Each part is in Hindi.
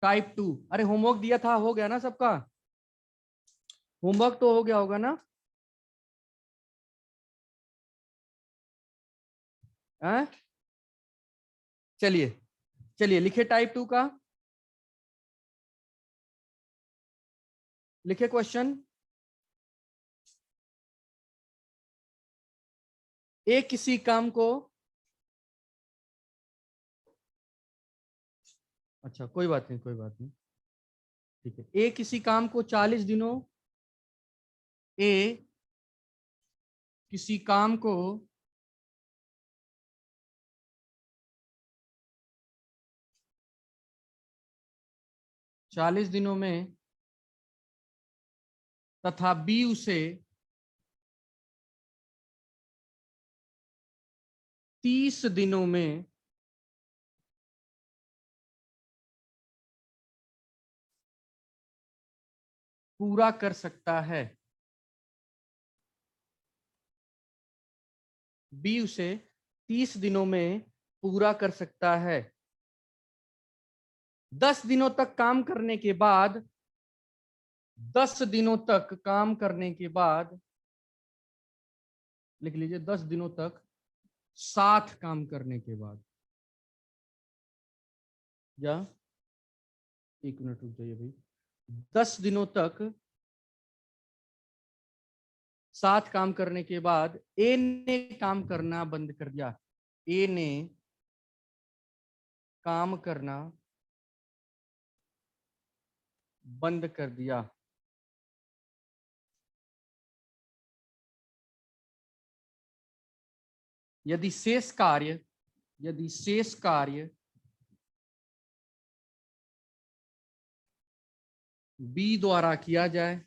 टाइप 2। अरे होमवर्क दिया था, हो गया ना सबका? होमवर्क तो हो गया होगा ना? हैं? चलिए चलिए लिखे टाइप 2 का, लिखे क्वेश्चन। एक किसी काम को, अच्छा कोई बात नहीं, कोई बात नहीं, ठीक है। ए किसी काम को 40 दिनों, ए किसी काम को 40 दिनों में तथा बी उसे 30 दिनों में पूरा कर सकता है। बी उसे 30 दिनों में पूरा कर सकता है। 10 दिनों तक काम करने के बाद, 10 दिनों तक काम करने के बाद, लिख लीजिए 10 दिनों तक साथ काम करने के बाद, या 1 मिनट रुक जाइए भाई, 10 दिनों तक साथ काम करने के बाद ए ने काम करना बंद कर दिया। ए ने काम करना बंद कर दिया। यदि शेष कार्य, यदि शेष कार्य बी द्वारा किया जाए,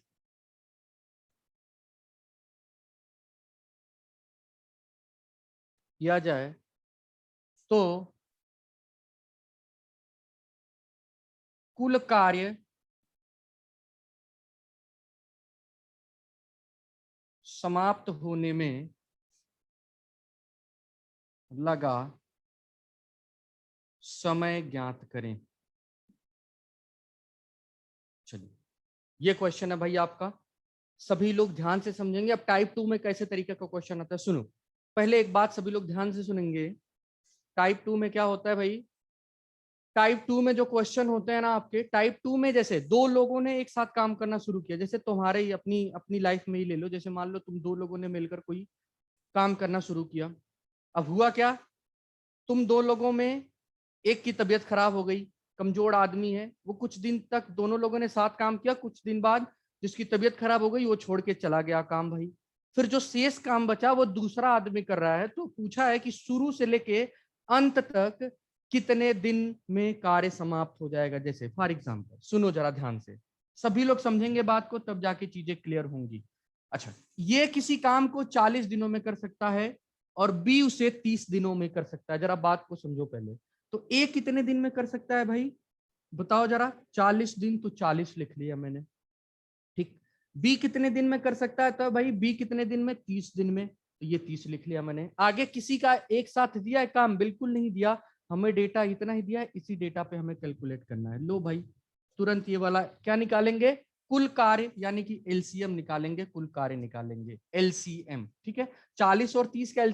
तो कुल कार्य समाप्त होने में लगा समय ज्ञात करें। चलिए ये क्वेश्चन है भाई आपका, सभी लोग ध्यान से समझेंगे। अब टाइप 2 में कैसे तरीके का क्वेश्चन आता है सुनो। पहले एक बात सभी लोग ध्यान से सुनेंगे। टाइप 2 में क्या होता है भाई, टाइप 2 में जो क्वेश्चन होते हैं ना आपके, टाइप 2 में जैसे दो लोगों ने एक साथ काम करना शुरू किया, जैसे तुम्हारे ही अपनी अपनी लाइफ में ही ले लो, जैसे मान लो तुम दो लोगों ने मिलकर कोई काम करना शुरू किया। अब हुआ क्या, तुम दो लोगों में एक की तबीयत खराब हो गई, कमजोर आदमी है वो, कुछ दिन तक दोनों लोगों ने साथ काम किया, कुछ दिन बाद जिसकी तबीयत खराब हो गई वो छोड़ के चला गया काम भाई। फिर जो शेष काम बचा वो दूसरा आदमी कर रहा है। तो पूछा है कि शुरू से लेके अंत तक कितने दिन में कार्य समाप्त हो जाएगा। जैसे फॉर एग्जाम्पल सुनो जरा ध्यान से, सभी लोग समझेंगे बात को तब जाके चीजें क्लियर होंगी। अच्छा, ये किसी काम को 40 दिनों में कर सकता है और बी उसे 30 दिनों में कर सकता है। जरा बात को समझो पहले। तो ए कितने दिन में कर सकता है भाई, बताओ जरा। 40 दिन, तो 40 लिख लिया मैंने, ठीक। बी कितने दिन में कर सकता है, तो भाई बी कितने दिन में, 30 दिन में, तो ये 30 लिख लिया मैंने। आगे किसी का एक साथ दिया है काम, बिल्कुल नहीं दिया, हमें डेटा इतना ही दिया है, इसी डेटा पे हमें कैलकुलेट करना है। लो भाई तुरंत ये वाला क्या निकालेंगे, कुल कार्य, यानी कि एलसीएम निकालेंगे, कुल कार्य निकालेंगे, एलसीएम, ठीक है। 40 और 30 का